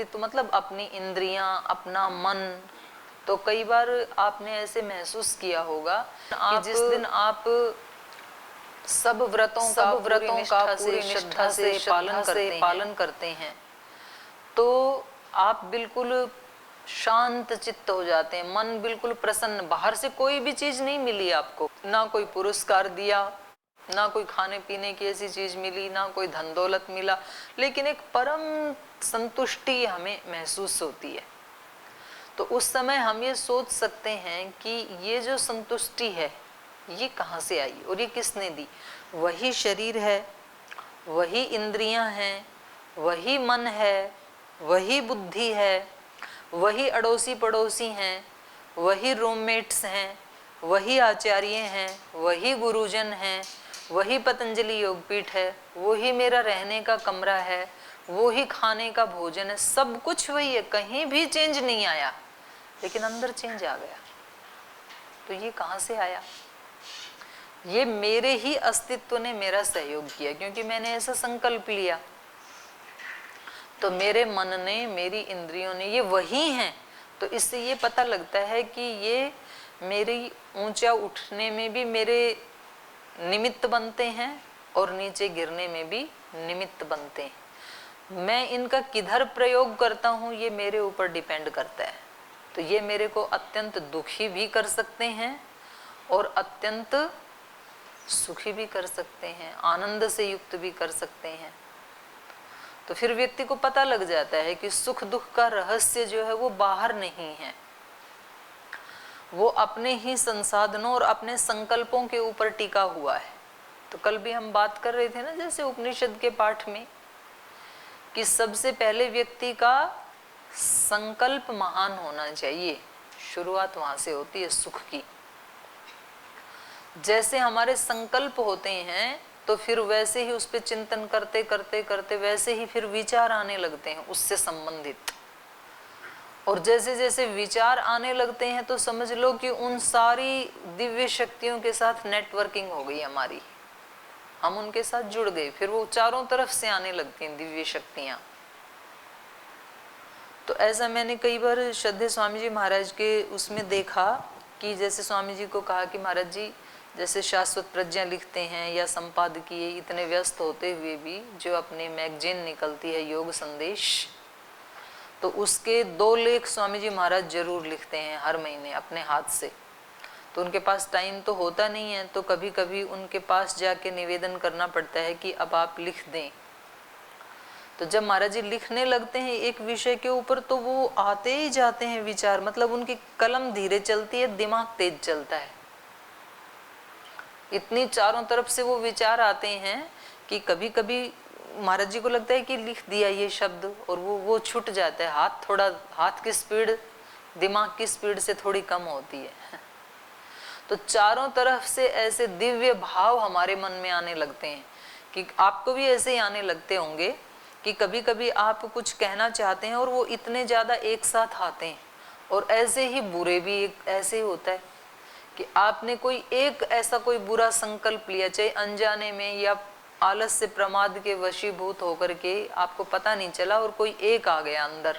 अस्तित्व मतलब अपनी इंद्रियां, अपना मन। तो कई बार आपने ऐसे महसूस किया होगा कि जिस दिन आप सब व्रतों का पूरी निष्ठा से पालन करते हैं तो आप बिल्कुल शांत चित्त हो जाते हैं, मन बिल्कुल प्रसन्न। बाहर से कोई भी चीज नहीं मिली आपको, ना कोई पुरस्कार दिया, ना कोई खाने पीने की ऐसी चीज मिली, ना कोई धन दौलत मिला, लेकिन एक परम संतुष्टि हमें महसूस होती है। तो उस समय हम ये सोच सकते हैं कि ये जो संतुष्टि है ये कहाँ से आई और ये किसने दी। वही शरीर है, वही इंद्रियां हैं, वही मन है, वही बुद्धि है, वही अड़ोसी पड़ोसी हैं, वही रूममेट्स हैं, वही आचार्य हैं, वही गुरुजन हैं, वही पतंजलि योगपीठ है, वही मेरा रहने का कमरा है, वही खाने का भोजन है, सब कुछ वही है, कहीं भी चेंज नहीं आया, लेकिन अंदर चेंज आ गया। तो ये कहाँ से आया? ये मेरे ही अस्तित्व ने मेरा सहयोग किया, क्योंकि मैंने ऐसा संकल्प लिया। तो मेरे मन ने, मेरी इंद्रियों ने, ये वही हैं। तो इससे ये पता लगता है कि ये मेरी ऊंचा उठने में भी मेरे निमित्त बनते हैं और नीचे गिरने में भी निमित्त बनते हैं। मैं इनका किधर प्रयोग करता हूँ ये मेरे ऊपर डिपेंड करता है। तो ये मेरे को अत्यंत दुखी भी कर सकते हैं और अत्यंत सुखी भी कर सकते हैं, आनंद से युक्त भी कर सकते हैं। तो फिर व्यक्ति को पता लग जाता है कि सुख दुख का रहस्य जो है वो बाहर नहीं है, वो अपने ही संसाधनों और अपने संकल्पों के ऊपर टिका हुआ है। तो कल भी हम बात कर रहे थे ना, जैसे उपनिषद के पाठ में, कि सबसे पहले व्यक्ति का संकल्प महान होना चाहिए। शुरुआत वहां से होती है सुख की। जैसे हमारे संकल्प होते हैं तो फिर वैसे ही उस पर चिंतन करते करते करते वैसे ही फिर विचार आने लगते हैं उससे संबंधित। और जैसे जैसे विचार आने लगते हैं तो समझ लो कि उन सारी दिव्य शक्तियों के साथ नेटवर्किंग हो गई हमारी, हम उनके साथ जुड़ गए, फिर वो चारों तरफ से आने लगती हैं दिव्य शक्तियां। तो ऐसा मैंने कई बार श्रद्धेय स्वामी जी महाराज के उसमें देखा कि जैसे स्वामी जी को कहा कि महाराज जी जैसे शाश्वत प्रज्ञा लिखते हैं या संपादकीय, इतने व्यस्त होते हुए भी जो अपने मैगजीन निकलती है योग संदेश, तो उसके 2 लेख स्वामी जी महाराज जरूर लिखते हैं हर महीने अपने हाथ से। तो उनके पास टाइम तो होता नहीं है, तो कभी कभी उनके पास जाके निवेदन करना पड़ता है कि अब आप लिख दें। तो जब महाराज जी लिखने लगते हैं एक विषय के ऊपर तो वो आते ही जाते हैं विचार, मतलब उनकी कलम धीरे चलती है, दिमाग तेज चलता है। इतनी चारों तरफ से वो विचार आते हैं कि कभी कभी महाराज जी को लगता है कि लिख दिया ये शब्द, और वो छूट जाता है। हाथ की स्पीड दिमाग की स्पीड से थोड़ी कम होती है। तो चारों तरफ से ऐसे दिव्य भाव हमारे मन में आने लगते हैं कि आपको भी ऐसे ही आने लगते होंगे कि कभी कभी आप कुछ कहना चाहते हैं और वो इतने ज्यादा एक साथ आते हैं। और ऐसे ही बुरे भी ऐसे ही होता है कि आपने कोई एक ऐसा कोई बुरा संकल्प लिया, चाहे अनजाने में या आलस से प्रमाद के वशीभूत होकर के, आपको पता नहीं चला और कोई एक आ गया अंदर,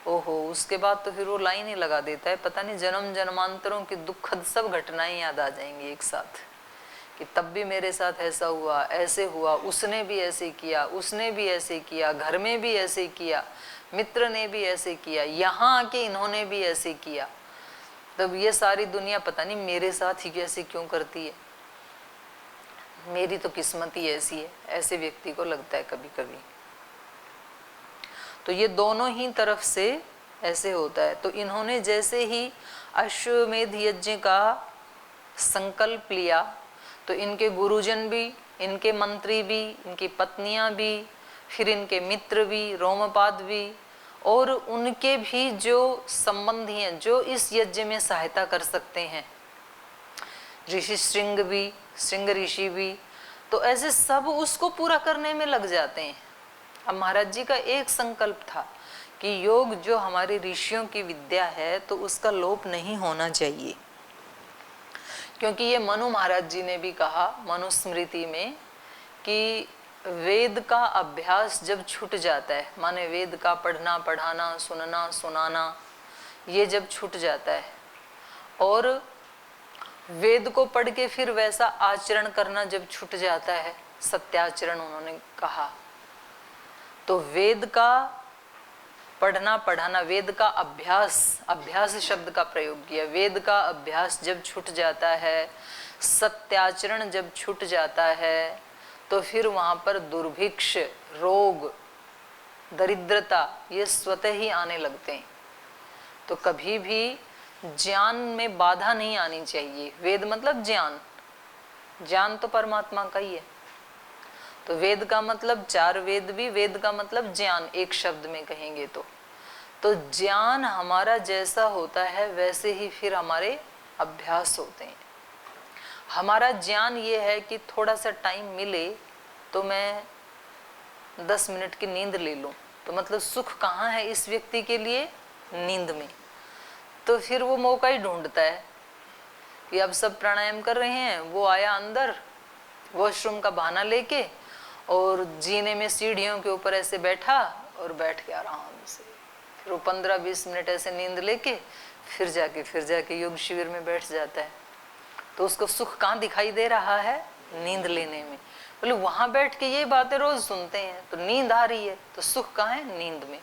ओहो, उसके बाद तो फिर वो लाइन ही लगा देता है। पता नहीं जन्म जन्मांतरों की दुखद सब घटनाएं याद आ जाएंगी एक साथ, कि तब भी मेरे साथ ऐसा हुआ, ऐसे हुआ, उसने भी ऐसे किया, उसने भी ऐसे किया, घर में भी ऐसे किया, मित्र ने भी ऐसे किया, यहाँ आके इन्होंने भी ऐसे किया। तब ये सारी दुनिया पता नहीं मेरे साथ ही कैसे क्यों करती है, मेरी तो किस्मत ही ऐसी है, ऐसे व्यक्ति को लगता है कभी कभी। तो ये दोनों ही तरफ से ऐसे होता है। तो इन्होंने जैसे ही अश्वमेध यज्ञ का संकल्प लिया तो इनके गुरुजन भी, इनके मंत्री भी, इनकी पत्नियां भी, फिर इनके मित्र भी, रोमपाद भी, और उनके भी जो संबंधी हैं जो इस यज्ञ में सहायता कर सकते हैं, ऋषि श्रृंग भी, श्रृंग ऋषि भी, तो ऐसे सब उसको पूरा करने में लग जाते हैं। अब महाराज जी का एक संकल्प था कि योग जो हमारे ऋषियों की विद्या है तो उसका लोप नहीं होना चाहिए, क्योंकि ये मनु महाराज जी ने भी कहा मनुस्मृति में कि वेद का अभ्यास जब छूट जाता है, माने वेद का पढ़ना पढ़ाना सुनना सुनाना ये जब छूट जाता है, और वेद को पढ़ के फिर वैसा आचरण करना जब छूट जाता है, सत्याचरण उन्होंने कहा, तो वेद का पढ़ना पढ़ाना, वेद का अभ्यास, अभ्यास शब्द का प्रयोग किया, वेद का अभ्यास जब छूट जाता है, सत्याचरण जब छूट जाता है, तो फिर वहां पर दुर्भिक्ष, रोग, दरिद्रता ये स्वतः ही आने लगते हैं। तो कभी भी ज्ञान में बाधा नहीं आनी चाहिए। वेद मतलब ज्ञान, ज्ञान तो परमात्मा का ही है। तो वेद का मतलब चार वेद भी, वेद का मतलब ज्ञान एक शब्द में कहेंगे तो ज्ञान हमारा जैसा होता है वैसे ही फिर हमारे अभ्यास होते हैं। हमारा ज्ञान ये है कि थोड़ा सा टाइम मिले तो मैं 10 मिनट की नींद ले लूं, तो मतलब सुख कहाँ है इस व्यक्ति के लिए? नींद में। तो फिर वो मौका ही ढूंढता है कि अब सब प्राणायाम कर रहे हैं, वो आया अंदर वॉशरूम का बहाना लेके और जीने में सीढ़ियों के ऊपर ऐसे बैठा और बैठ के आराम से, फिर वो 15-20 मिनट ऐसे नींद लेके फिर जाके योग शिविर में बैठ जाता है। तो उसको सुख कहाँ दिखाई दे रहा है? नींद लेने में। बोले वहां बैठ के ये बातें रोज सुनते हैं तो नींद आ रही है, तो सुख कहाँ है? नींद में।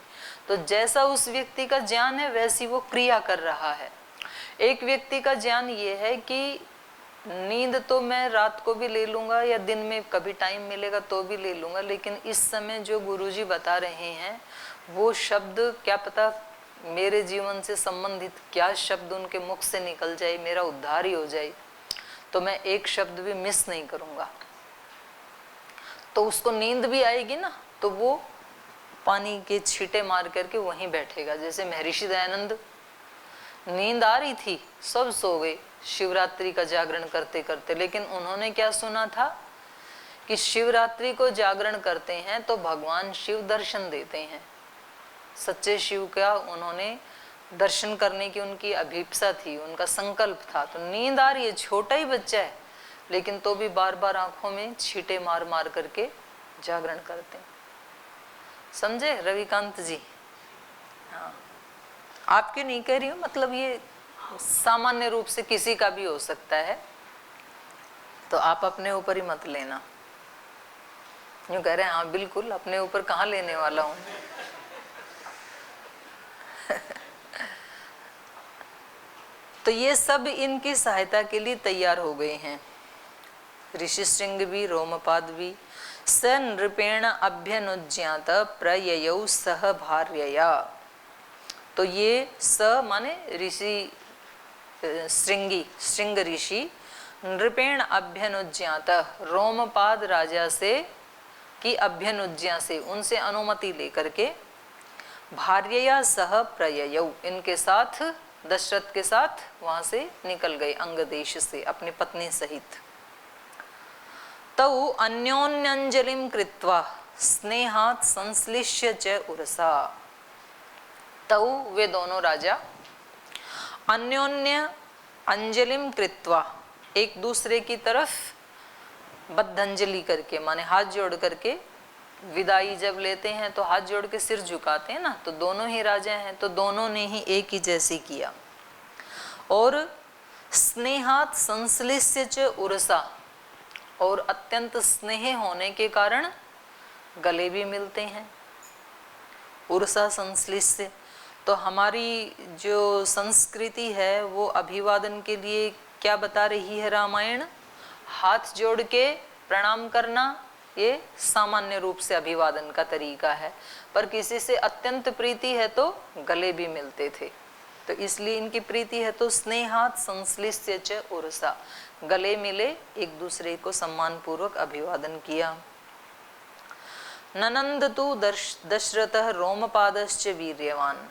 तो जैसा उस व्यक्ति का ज्ञान है वैसी वो क्रिया कर रहा है। एक व्यक्ति का ज्ञान ये है कि नींद तो मैं रात को भी ले लूंगा या दिन में कभी टाइम मिलेगा तो भी ले लूंगा, लेकिन इस समय जो गुरुजी बता रहे हैं वो शब्द क्या पता मेरे जीवन से संबंधित क्या शब्द उनके मुख से निकल जाए, मेरा उद्धार ही हो जाए, तो मैं एक शब्द भी मिस नहीं करूंगा। तो उसको नींद भी आएगी ना, तो वो पानी के छींटे मार करके वहीं बैठेगा। जैसे महर्षि दयानंद, नींद आ रही थी, सब सो गए शिवरात्रि का जागरण करते करते, लेकिन उन्होंने क्या सुना था कि शिवरात्रि को जागरण करते हैं तो भगवान शिव दर्शन देते हैं। सच्चे शिव का उन्होंने दर्शन करने की उनकी अभिप्सा थी, उनका संकल्प था। तो नींद आ रही है, छोटा ही बच्चा है, लेकिन तो भी बार बार आंखों में छींटे मार मार करके जागरण करते हैं। समझे रविकांत जी? हाँ, आपके नहीं कह रही हूँ, मतलब ये सामान्य रूप से किसी का भी हो सकता है, तो आप अपने ऊपर ही मत लेना। यूँ कह रहे हैं हाँ बिल्कुल, अपने ऊपर कहाँ लेने वाला हूँ। तो ये सब इनकी सहायता के लिए तैयार हो गए हैं। ऋषिशृंग भी, रोमपाद भी। स नृपेण अभ्यनुज्ञात प्रययौ सह भार्यया। तो ये स माने ऋषि श्रृंगी, श्रृंग ऋषि, नृपेण अभ्यनुज्ञात, रोमपाद राजा से की अभ्यनुज्ञा से, उनसे अनुमति लेकर के, भार्यया सह प्रययौ, इनके साथ, दशरथ के साथ वहां से निकल गए अंग देश से अपनी पत्नी सहित। तौ अन्योन्यंजलिम कृत्वा स्नेहात् संश्लिष्य च उरसा। तौ वे दोनों राजा अन्योन्य अंजलिम कृत्वा, एक दूसरे की तरफ बद्धांजलि करके, माने हाथ जोड़ करके विदाई जब लेते हैं तो हाथ जोड़ के सिर झुकाते हैं ना, तो दोनों ही राजा हैं, तो दोनों ने ही एक ही जैसे किया। और स्नेहात् संश्लिष्य च उरसा, और अत्यंत स्नेह होने के कारण गले भी मिलते हैं। उरसा संश्लिष्य, तो हमारी जो संस्कृति है वो अभिवादन के लिए क्या बता रही है रामायण? हाथ जोड़ के प्रणाम करना, ये सामान्य रूप से अभिवादन का तरीका है, पर किसी से अत्यंत प्रीति है तो गले भी मिलते थे। तो इसलिए इनकी प्रीति है तो स्नेहात् संश्लिष्य च उरसा, गले मिले, एक दूसरे को सम्मान पूर्वक अभिवादन किया। ननंद तु दशरथः रोमपादश्च वीर्यवान,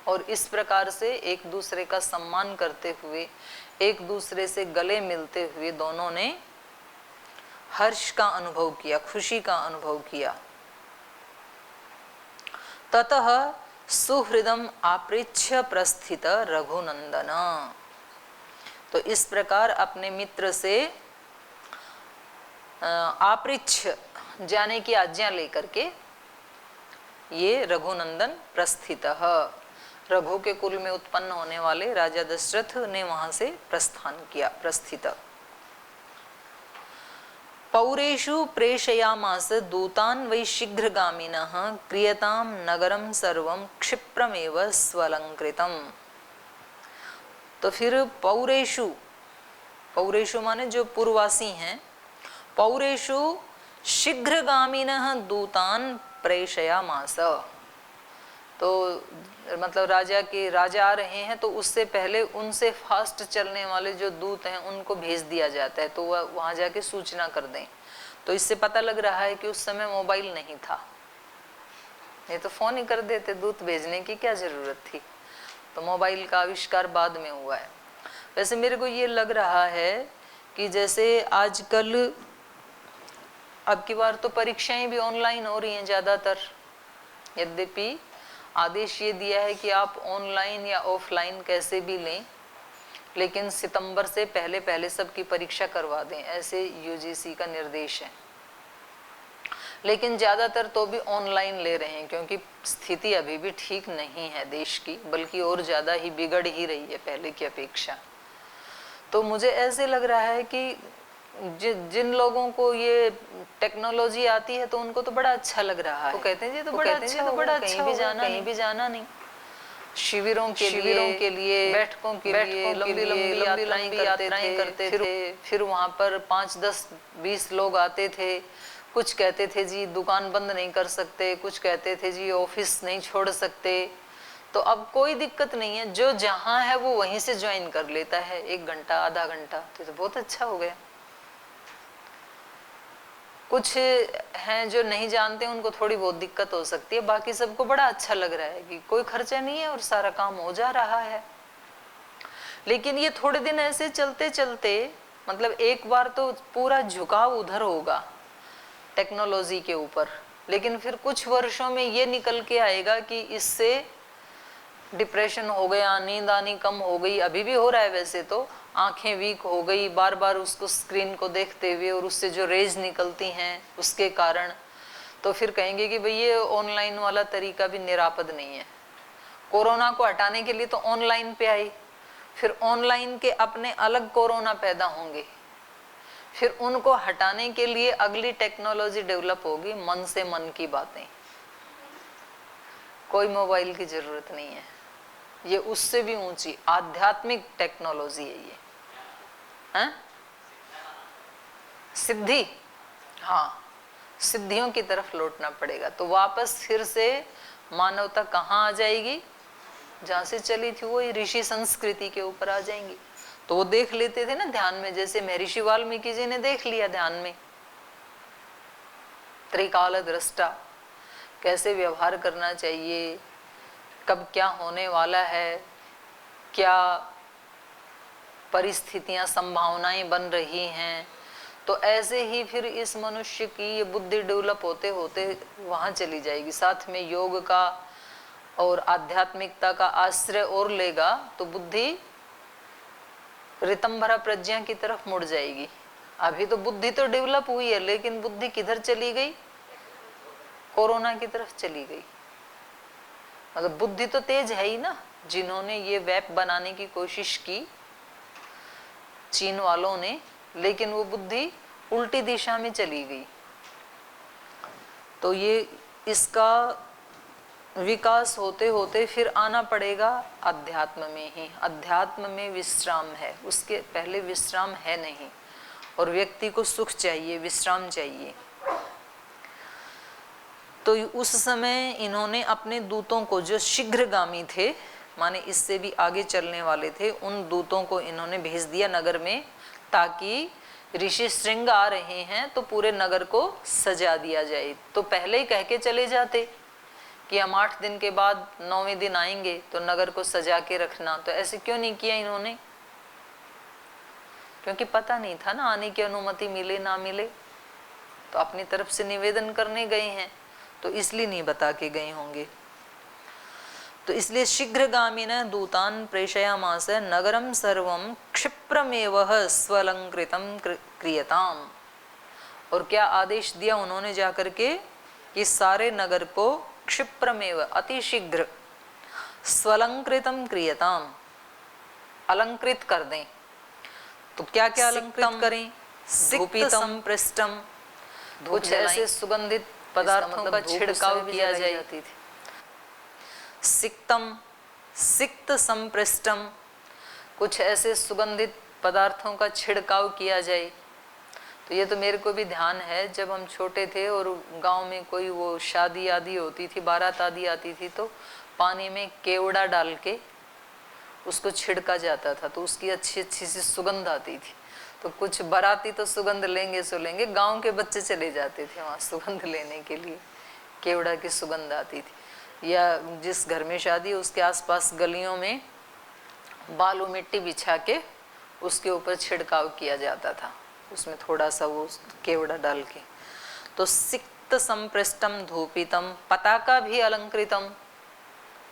और इस प्रकार से एक दूसरे का सम्मान करते हुए, एक दूसरे से गले मिलते हुए दोनों ने हर्ष का अनुभव किया, खुशी का अनुभव किया। ततः सुहृदम आपृच्छ प्रस्थित रघुनंदन, तो इस प्रकार अपने मित्र से आपृच्छ जाने की आज्ञा लेकर के ये रघुनंदन प्रस्थितः, रघु के कुल में उत्पन्न होने वाले राजा दशरथ ने वहां से प्रस्थान किया, प्रस्थित। पौरेषु प्रेषयामास दूतान् वै शीघ्रगामिनः क्रियताम नगरम सर्वं क्षिप्रमेव स्वलंकृतम। तो फिर पौरेषु, पौरेषु माने जो पूर्ववासी हैं, पौरेषु शीघ्रगामिनः दूतान् प्रेषयामास, तो मतलब राजा आ रहे हैं तो उससे पहले उनसे फास्ट चलने वाले जो दूत हैं उनको भेज दिया जाता है, तो वह वहां जाके सूचना कर दें। तो इससे पता लग रहा है कि उस समय मोबाइल नहीं था, ये तो फोन ही कर देते, दूत भेजने की क्या जरूरत थी। तो मोबाइल का आविष्कार बाद में हुआ है। वैसे मेरे को ये लग रहा है कि जैसे आजकल अब की बार तो परीक्षाएं भी ऑनलाइन हो रही हैं ज़्यादातर, यद्यपि आदेश ये दिया है कि आप ऑनलाइन या ऑफलाइन कैसे भी लें, लेकिन सितंबर से पहले पहले सबकी परीक्षा करवा दें, ऐसे यूजीसी का निर्देश है। लेकिन ज़्यादातर तो भी ऑनलाइन ले रहे हैं, क्योंकि स्थिति अभी भी ठीक नहीं है देश की, बल्कि और ज़्यादा ही बिगड़ ही रही है पहले की अपेक्षा। तो मुझे ऐसे लग रहा है कि जिन लोगों को ये टेक्नोलॉजी आती है तो उनको तो बड़ा अच्छा लग रहा है, तो कहते हैं जी तो बड़ा अच्छा, तो बड़ा कहीं भी जाना नहीं, शिविरों के लिए बैठकों के लिए लंबी यात्राएं करते थे। फिर वहां पर 5, 10, 20 लोग आते थे, कुछ कहते थे जी दुकान बंद नहीं कर सकते, कुछ कहते थे जी ऑफिस नहीं छोड़ सकते। तो अब कोई दिक्कत नहीं है, जो जहां है वो वहीं से ज्वाइन कर लेता है, 1 घंटा आधा घंटा, तो बहुत अच्छा हो गया। कुछ हैं जो नहीं जानते, उनको थोड़ी बहुत दिक्कत हो सकती है, बाकी सबको बड़ा अच्छा लग रहा है कि कोई खर्चा नहीं है और सारा काम हो जा रहा है। लेकिन ये थोड़े दिन ऐसे चलते चलते, मतलब एक बार तो पूरा झुकाव उधर होगा टेक्नोलॉजी के ऊपर, लेकिन फिर कुछ वर्षों में ये निकल के आएगा कि इससे डिप्रेशन हो गया, नींद आनी कम हो गई, अभी भी हो रहा है वैसे तो, आंखें वीक हो गई बार बार उसको स्क्रीन को देखते हुए, और उससे जो रेज निकलती हैं उसके कारण, तो फिर कहेंगे कि भाई ये ऑनलाइन वाला तरीका भी निरापद नहीं है। कोरोना को हटाने के लिए तो ऑनलाइन पे आई, फिर ऑनलाइन के अपने अलग कोरोना पैदा होंगे, फिर उनको हटाने के लिए अगली टेक्नोलॉजी डेवलप होगी, मन से मन की बातें। कोई मोबाइल की जरूरत नहीं है, ये उससे भी ऊंची आध्यात्मिक टेक्नोलॉजी है ये, हैं? सिद्धि, हाँ, सिद्धियों की तरफ लौटना पड़ेगा। तो वापस फिर से मानवता कहाँ आ जाएगी, जहां से चली थी वो ऋषि संस्कृति के ऊपर आ जाएंगी। तो वो देख लेते थे ना ध्यान में, जैसे महर्षि वाल्मीकि जी ने देख लिया ध्यान में, त्रिकाल दृष्टा, कैसे व्यवहार करना चाहिए, कब क्या होने वाला है, क्या परिस्थितियां संभावनाएं बन रही हैं। तो ऐसे ही फिर इस मनुष्य की ये बुद्धि डेवलप होते होते वहां चली जाएगी, साथ में योग का और आध्यात्मिकता का आश्रय और लेगा, तो बुद्धि ऋतंभरा प्रज्ञा की तरफ मुड़ जाएगी। अभी तो बुद्धि तो डेवलप हुई है, लेकिन बुद्धि किधर चली गई, कोरोना की तरफ चली गई। मतलब बुद्धि तो तेज है ही ना, जिन्होंने ये वेब बनाने की कोशिश की चीन वालों ने, लेकिन वो बुद्धि उल्टी दिशा में चली गई। तो ये इसका विकास होते होते फिर आना पड़ेगा अध्यात्म में ही। अध्यात्म में विश्राम है, उसके पहले विश्राम है नहीं, और व्यक्ति को सुख चाहिए, विश्राम चाहिए। तो उस समय इन्होंने अपने दूतों को, जो शीघ्रगामी थे, माने इससे भी आगे चलने वाले थे, उन दूतों को इन्होंने भेज दिया नगर में, ताकि ऋषि श्रृंग आ रहे हैं तो पूरे नगर को सजा दिया जाए। तो पहले ही कह के चले जाते कि हम 8 दिन के बाद 9वें दिन आएंगे तो नगर को सजा के रखना। तो ऐसे क्यों नहीं किया इन्होंने, क्योंकि पता नहीं था ना आने की अनुमति मिले ना मिले, तो अपनी तरफ से निवेदन करने गए हैं, तो इसलिए नहीं बता के गए होंगे। तो इसलिए शीघ्रगामिनः दूतान् प्रेषयामास नगरम सर्वं क्षिप्रमेव स्वलंकृतं क्रियताम। और क्या आदेश दिया उन्होंने जाकर के कि सारे नगर को क्षिप्रमेव अतिशीघ्र स्वलंकृतम क्रियताम, अलंकृत कर दें। तो क्या क्या अलंकृत करें? धूपितम पृष्ठम, कुछ ऐसे सुगंधित पदार्थों का छिड़काव किया जाए। सिक्तम, सिक्त संपृष्टम, कुछ ऐसे सुगंधित पदार्थों का छिड़काव किया जाए। तो ये तो मेरे को भी ध्यान है, जब हम छोटे थे और गांव में कोई वो शादी आदि होती थी, बारात आदि आती थी, तो पानी में केवड़ा डाल के उसको छिड़का जाता था, तो उसकी अच्छी अच्छी सी सुगंध आती थी। तो कुछ बाराती तो सुगंध लेंगे सो लेंगे, गांव के बच्चे चले जाते थे वहाँ सुगंध लेने के लिए, केवड़ा की सुगंध आती थी। या जिस घर में शादी उसके आसपास गलियों में बालू मिट्टी बिछा के उसके ऊपर छिड़काव किया जाता था, उसमें थोड़ा सा वो केवड़ा डाल के। तो सिक्त संपृष्टम धूपितम, पताका भी अलंकृतम,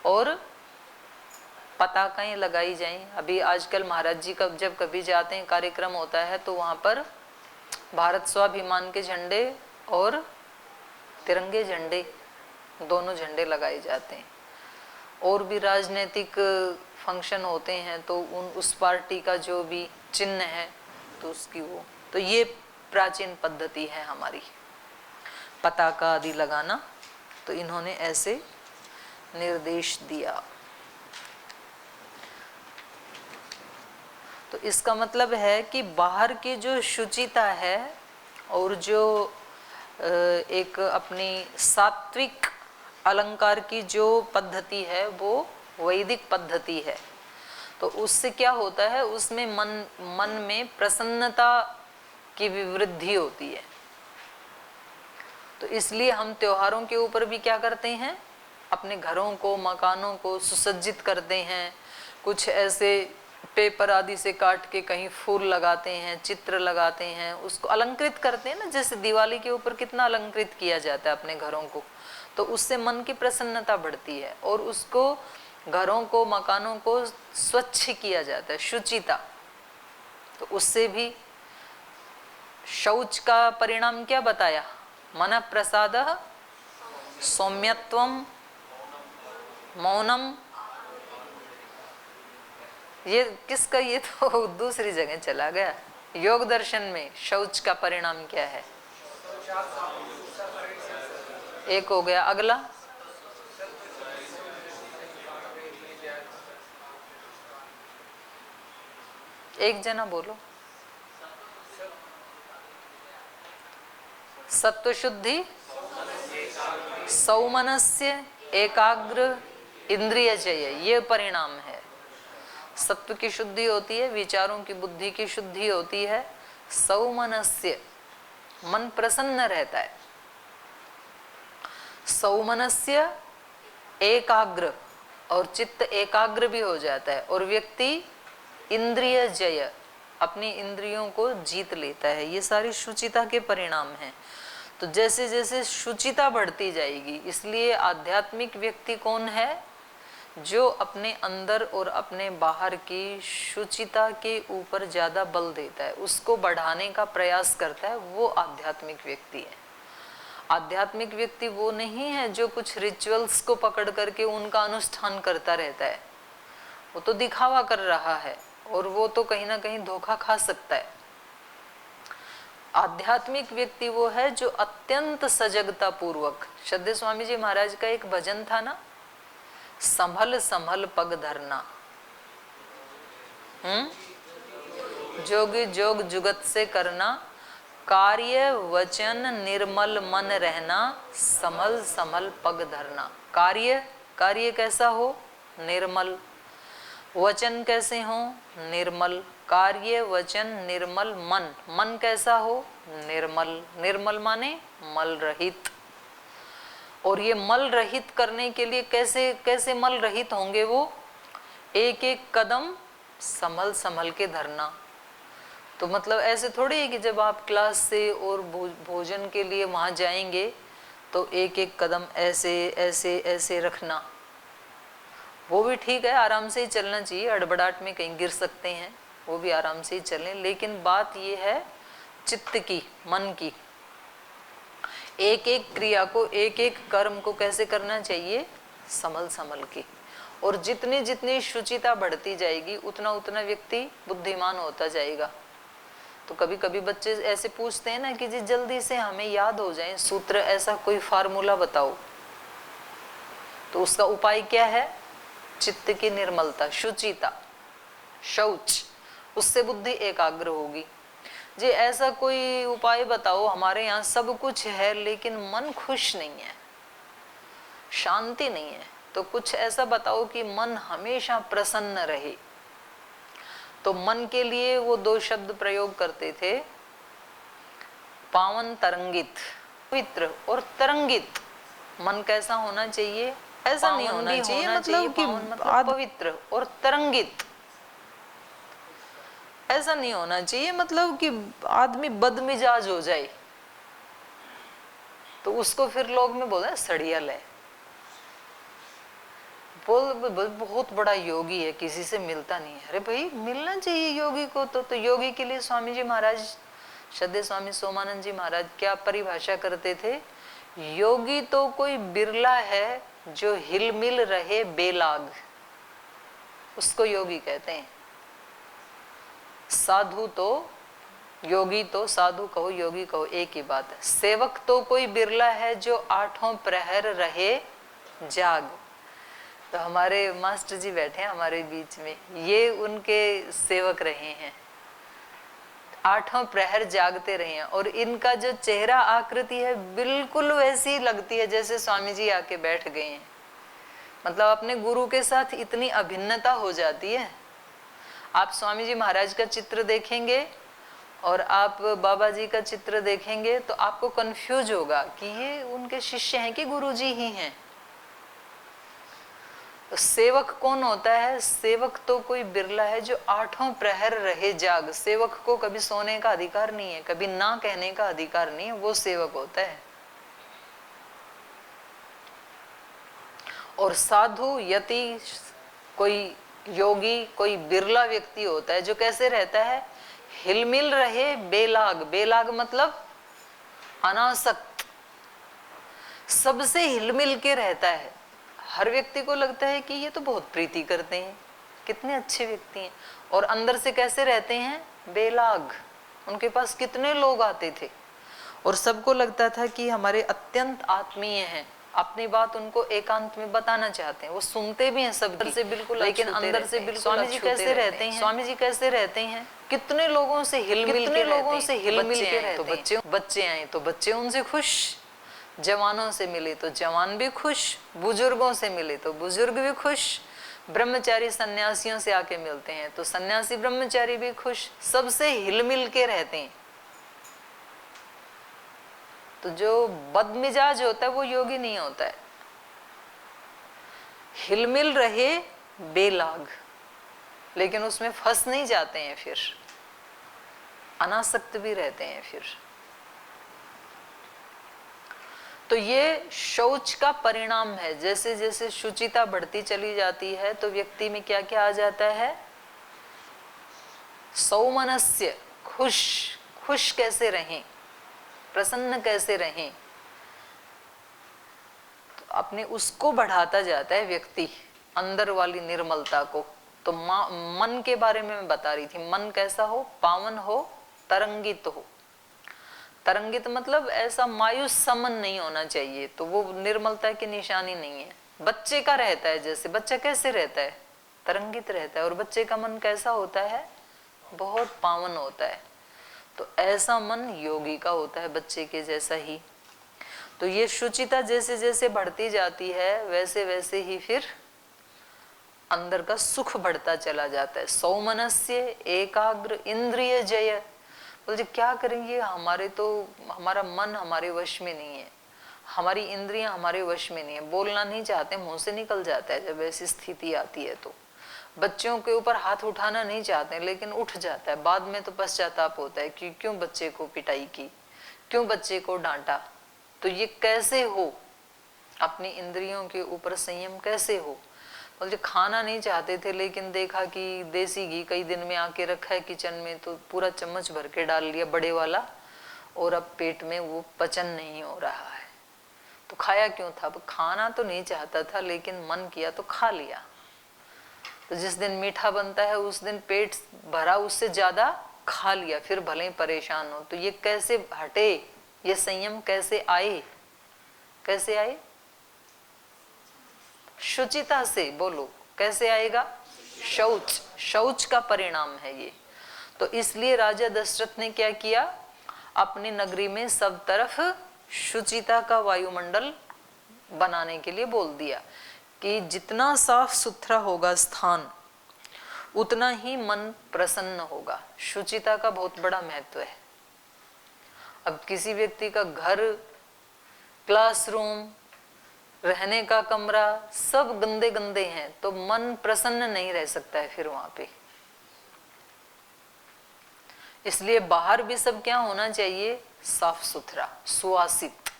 और पताकाएं लगाई जाएं। अभी आजकल महाराज जी का जब कभी जाते हैं, कार्यक्रम होता है, तो वहाँ पर भारत स्वाभिमान के झंडे और तिरंगे झंडे, दोनों झंडे लगाए जाते हैं। और भी राजनीतिक फंक्शन होते हैं तो उस पार्टी का जो भी चिन्ह है तो उसकी वो, तो ये प्राचीन पद्धति है हमारी, पताका आदि लगाना। तो इन्होंने ऐसे निर्देश दिया। तो इसका मतलब है कि बाहर की जो शुचिता है और जो एक अपनी सात्विक अलंकार की जो पद्धति है वो वैदिक पद्धति है। तो उससे क्या होता है, उसमें मन में प्रसन्नता की विवृद्धि होती है। तो इसलिए हम त्योहारों के ऊपर भी क्या करते हैं, अपने घरों को, मकानों को सुसज्जित करते हैं। कुछ ऐसे पेपर आदि से काट के कहीं फूल लगाते हैं, चित्र लगाते हैं, उसको अलंकृत करते हैं ना। जैसे दिवाली के ऊपर कितना अलंकृत किया जाता है अपने घरों को, तो उससे मन की प्रसन्नता बढ़ती है और उसको, घरों को, मकानों को स्वच्छ किया जाता है, शुचिता। तो उससे भी शौच का परिणाम क्या बताया, मन प्रसादः सौम्यत्वम मौनम। ये किसका, ये तो दूसरी जगह चला गया। योग दर्शन में शौच का परिणाम क्या है, एक हो गया। अगला एक जना बोलो। सत्व शुद्धि, सौमनस्य, एकाग्र, इंद्रिय जय, ये परिणाम है। सत्व की शुद्धि होती है, विचारों की, बुद्धि की शुद्धि होती है। सौमनस्य, मन प्रसन्न रहता है। सौमनस्य, एकाग्र, और चित्त एकाग्र भी हो जाता है, और व्यक्ति इंद्रिय जय, अपनी इंद्रियों को जीत लेता है। ये सारी शुचिता के परिणाम हैं। तो जैसे जैसे शुचिता बढ़ती जाएगी, इसलिए आध्यात्मिक व्यक्ति कौन है, जो अपने अंदर और अपने बाहर की शुचिता के ऊपर ज्यादा बल देता है, उसको बढ़ाने का प्रयास करता है, वो आध्यात्मिक व्यक्ति है। आध्यात्मिक व्यक्ति वो नहीं है जो कुछ रिचुअल्स को पकड़ करके उनका अनुष्ठान करता रहता है, वो तो दिखावा कर रहा है और वो तो कहीं ना कहीं धोखा खा सकता है। आध्यात्मिक व्यक्ति वो है जो अत्यंत सजगता पूर्वक, श्रद्धेय स्वामी जी महाराज का एक भजन था ना, संभल संभल पग धरना, जोग जोग जुगत से करना, कार्य वचन निर्मल मन रहना, संभल संभल पग धरना। कार्य, कार्य कैसा हो, निर्मल। वचन कैसे हो, निर्मल। कार्य वचन निर्मल। मन, मन कैसा हो, निर्मल। निर्मल माने मल रहित। और ये मल रहित करने के लिए कैसे कैसे मल रहित होंगे वो, एक एक कदम संभल संभल के धरना। तो मतलब ऐसे थोड़ी है कि जब आप क्लास से और भोजन के लिए वहां जाएंगे तो एक एक कदम ऐसे ऐसे ऐसे रखना, वो भी ठीक है, आराम से ही चलना चाहिए। अड़बड़ाहट में कहीं गिर सकते हैं, वो भी आराम से ही चलें। लेकिन बात ये है चित्त की, मन की, एक एक क्रिया को, एक एक कर्म को कैसे करना चाहिए, संभल संभल के। और जितनी जितनी शुचिता बढ़ती जाएगी उतना उतना व्यक्ति बुद्धिमान होता जाएगा। तो कभी कभी बच्चे ऐसे पूछते हैं ना कि जी जल्दी से हमें याद हो जाए सूत्र, ऐसा कोई फार्मूला बताओ। तो उसका उपाय क्या है, चित्त की निर्मलता, शुचिता, शौच, उससे बुद्धि एकाग्र होगी। जी ऐसा कोई उपाय बताओ, हमारे यहाँ सब कुछ है लेकिन मन खुश नहीं है, शांति नहीं है, तो कुछ ऐसा बताओ कि मन हमेशा प्रसन्न रहे। तो मन के लिए वो दो शब्द प्रयोग करते थे, पावन तरंगित, पवित्र और तरंगित। मन कैसा होना चाहिए, ऐसा नहीं होना चाहिए मतलब कि पवित्र और तरंगित, ऐसा नहीं होना चाहिए मतलब कि आदमी बदमिजाज हो जाए, तो उसको फिर लोग में बोलते हैं सड़ियल है, बहुत बड़ा योगी है, किसी से मिलता नहीं है। अरे भाई मिलना चाहिए योगी को। तो योगी के लिए स्वामी जी महाराज, श्रद्धेय स्वामी सोमानंद जी महाराज क्या परिभाषा करते थे, योगी तो कोई बिरला है जो हिलमिल रहे बेलाग, उसको योगी कहते हैं। साधु तो, योगी तो, साधु कहो योगी कहो एक ही बात है। सेवक तो कोई बिरला है जो आठों प्रहर रहे जाग। तो हमारे मास्टर जी बैठे हैं हमारे बीच में, ये उनके सेवक रहे हैं, आठों प्रहर जागते रहे हैं। और इनका जो चेहरा आकृति है बिल्कुल वैसी लगती है जैसे स्वामी जी आके बैठ गए हैं। मतलब अपने गुरु के साथ इतनी अभिन्नता हो जाती है। आप स्वामी जी महाराज का चित्र देखेंगे और आप बाबा जी का चित्र देखेंगे तो आपको कंफ्यूज होगा कि ये उनके शिष्य हैं कि गुरु जी ही हैं। तो सेवक कौन होता है, सेवक तो कोई बिरला है जो आठों प्रहर रहे जाग। सेवक को कभी सोने का अधिकार नहीं है, कभी ना कहने का अधिकार नहीं है, वो सेवक होता है। और साधु, यति, कोई योगी, कोई बिरला व्यक्ति होता है जो कैसे रहता है, हिलमिल रहे बेलाग। बेलाग मतलब अनासक्त, सबसे हिलमिल के रहता है। हर व्यक्ति को लगता है कि ये तो बहुत प्रीति करते हैं, कितने अच्छे व्यक्ति हैं, और अंदर से कैसे रहते हैं, बेलाग। उनके पास कितने लोग आते थे और सबको लगता था कि हमारे अत्यंत आत्मीय हैं, अपनी बात उनको एकांत में बताना चाहते हैं। वो सुनते भी हैं सबकी से बिल्कुल, लेकिन अंदर से बिल्कुल। स्वामी जी कैसे रहते हैं, स्वामी जी कैसे रहते हैं, कितने लोगों से हिलमिल के रहते हैं। बच्चे आए तो बच्चे उनसे खुश, जवानों से मिले तो जवान भी खुश, बुजुर्गों से मिले तो बुजुर्ग भी खुश, ब्रह्मचारी सन्यासियों से आके मिलते हैं तो सन्यासी ब्रह्मचारी भी खुश, सबसे हिलमिल के रहते हैं। तो जो बदमिजाज होता है वो योगी नहीं होता है। हिलमिल रहे बेलाग, लेकिन उसमें फंस नहीं जाते हैं, फिर अनासक्त भी रहते हैं फिर। तो ये शौच का परिणाम है। जैसे जैसे शुचिता बढ़ती चली जाती है तो व्यक्ति में क्या क्या आ जाता है, सौमनस्य, खुश, खुश कैसे रहें, प्रसन्न कैसे रहें, तो अपने उसको बढ़ाता जाता है व्यक्ति, अंदर वाली निर्मलता को। तो मन के बारे में मैं बता रही थी, मन कैसा हो, पावन हो, तरंगित हो। तरंगित मतलब ऐसा मायूस समन नहीं होना चाहिए, तो वो निर्मलता की निशानी नहीं है। बच्चे का रहता है, जैसे बच्चा कैसे रहता है, तरंगित रहता है, और बच्चे का मन कैसा होता है, बहुत पावन होता है। तो ऐसा मन योगी का होता है, बच्चे के जैसा ही। तो ये शुचिता जैसे जैसे बढ़ती जाती है वैसे वैसे ही फिर अंदर का सुख बढ़ता चला जाता है। सौमनस्य, एकाग्र, इंद्रिय जय। बोले क्या करेंगे, हमारा मन हमारे वश में नहीं है, हमारी इंद्रियां हमारे वश में नहीं है, बोलना नहीं चाहते, मुंह से निकल जाता है जब ऐसी स्थिति आती है। तो बच्चों के ऊपर हाथ उठाना नहीं चाहते लेकिन उठ जाता है, बाद में तो पश्चाताप होता है कि क्यों बच्चे को पिटाई की, क्यों बच्चे को डांटा। तो ये कैसे हो, अपनी इंद्रियों के ऊपर संयम कैसे हो। बोलते खाना नहीं चाहते थे लेकिन देखा कि देसी घी कई दिन में आके रखा है किचन में, तो पूरा चम्मच भर के डाल लिया बड़े वाला, और अब पेट में वो पचन नहीं हो रहा है। तो खाया क्यों था? अब खाना तो नहीं चाहता था, लेकिन मन किया तो खा लिया। तो जिस दिन मीठा बनता है उस दिन पेट भरा, उससे ज्यादा खा लिया, फिर भले ही परेशान हो। तो ये कैसे हटे? ये संयम कैसे आए? कैसे आए? शुचिता से। बोलो कैसे आएगा? शौच, शौच का परिणाम है ये। तो इसलिए राजा दशरथ ने क्या किया? अपनी नगरी में सब तरफ शुचिता का वायुमंडल बनाने के लिए बोल दिया कि जितना साफ सुथरा होगा स्थान, उतना ही मन प्रसन्न होगा। शुचिता का बहुत बड़ा महत्व है। अब किसी व्यक्ति का घर, क्लासरूम, रहने का कमरा सब गंदे गंदे हैं तो मन प्रसन्न नहीं रह सकता है फिर वहां पे। इसलिए बाहर भी सब क्या होना चाहिए? साफ सुथरा, सुवासित।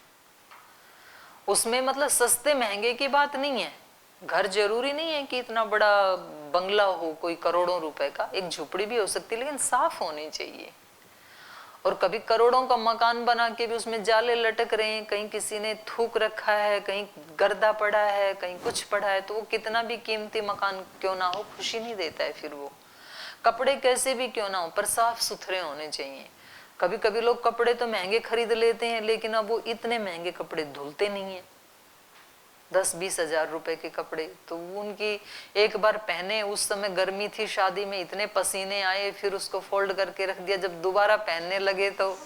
उसमें मतलब सस्ते महंगे की बात नहीं है। घर जरूरी नहीं है कि इतना बड़ा बंगला हो, कोई करोड़ों रुपए का। एक झोपड़ी भी हो सकती है, लेकिन साफ होनी चाहिए। और कभी करोड़ों का मकान बना के भी उसमें जाले लटक रहे हैं, कहीं किसी ने थूक रखा है, कहीं गर्दा पड़ा है, कहीं कुछ पड़ा है, तो वो कितना भी कीमती मकान क्यों ना हो, खुशी नहीं देता है फिर वो। कपड़े कैसे भी क्यों ना हो, पर साफ सुथरे होने चाहिए। कभी कभी लोग कपड़े तो महंगे खरीद लेते हैं, लेकिन अब वो इतने महंगे कपड़े धुलते नहीं है। 10-20 हजार रुपए के कपड़े तो उनकी एक बार पहने, उस समय गर्मी थी, शादी में इतने पसीने आए, फिर उसको फोल्ड करके रख दिया। जब दोबारा पहनने लगे तो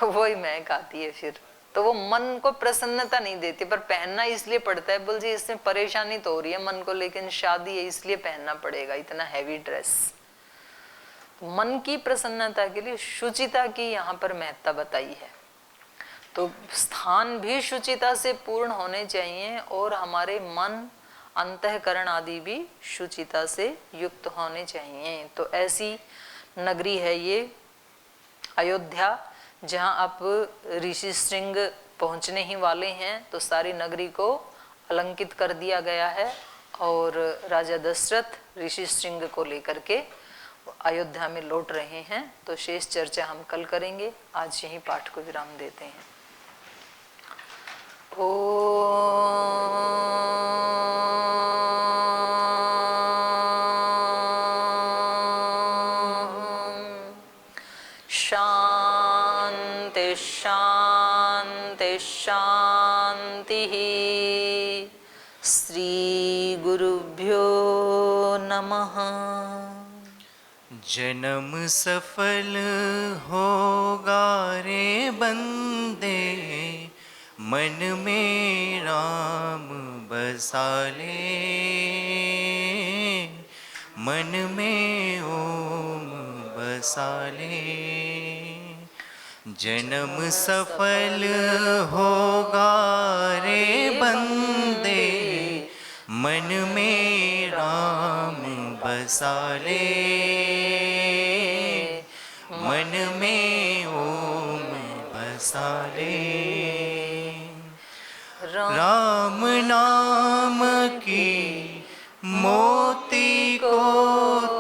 वही महक आती है फिर। तो वो मन को प्रसन्नता नहीं देती, पर पहनना इसलिए पड़ता है। बोल जी इसमें परेशानी तो हो रही है मन को, लेकिन शादी है इसलिए पहनना पड़ेगा इतना हैवी ड्रेस। मन की प्रसन्नता के लिए शुचिता की यहाँ पर महत्ता बताई है। तो स्थान भी शुचिता से पूर्ण होने चाहिए और हमारे मन, अंतःकरण आदि भी शुचिता से युक्त होने चाहिए। तो ऐसी नगरी है ये अयोध्या, जहाँ आप ऋषि श्रृंग पहुँचने ही वाले हैं। तो सारी नगरी को अलंकित कर दिया गया है और राजा दशरथ ऋषि श्रृंग को लेकर के अयोध्या में लौट रहे हैं। तो शेष चर्चा हम कल करेंगे। आज यही पाठ को विराम देते हैं। शांति शांति शांति। श्री गुरुभ्यो नमः। जन्म सफल होगा रे बंदे, मन में राम बसा ले, मन में ओम बसा ले। जन्म सफल होगा रे बंदे, मन में राम बसा ले, मन में ओम बसा ले। राम नाम की मोती को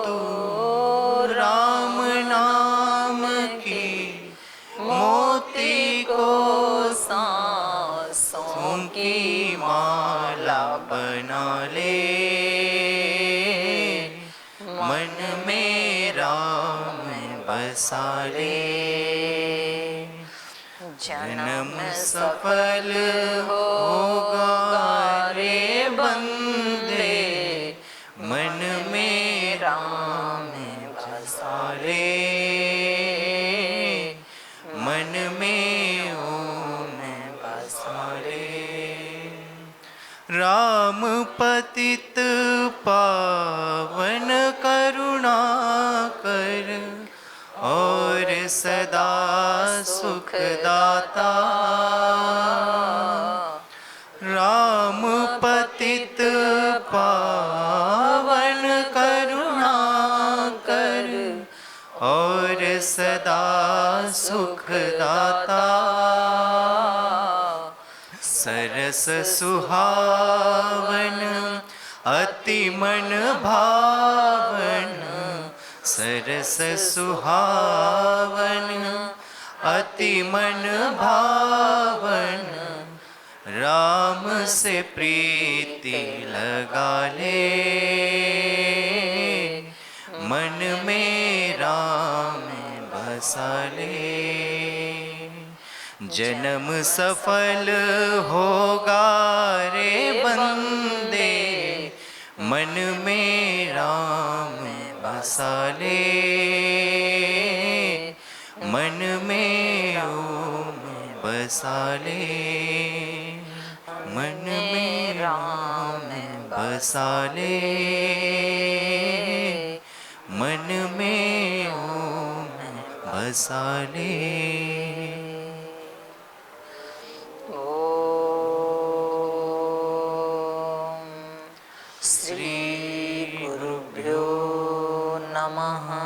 तू, राम नाम की मोती को सांसों की माला बना ले, मन में राम बसा ले। जन्म सफल होगा रे बंदे, मन में राम बसा ले, मन में ओम बसा ले। राम पतित पावन करुणा कर और सदा सुखदाता। राम पतित पावन करुणा कर और सदा सुखदाता। सरस सुहावन अति मन भावन, सरस सुहावन अति मन भावन राम से प्रीति लगा ले, मन में राम बसा ले। जन्म सफल होगा रे बंदे, मन में राम बसा ले, मन में ओम बसा ले, मन में राम बसा ले, मन में ओम बसा ले। श्री गुरुभ्यो नमः।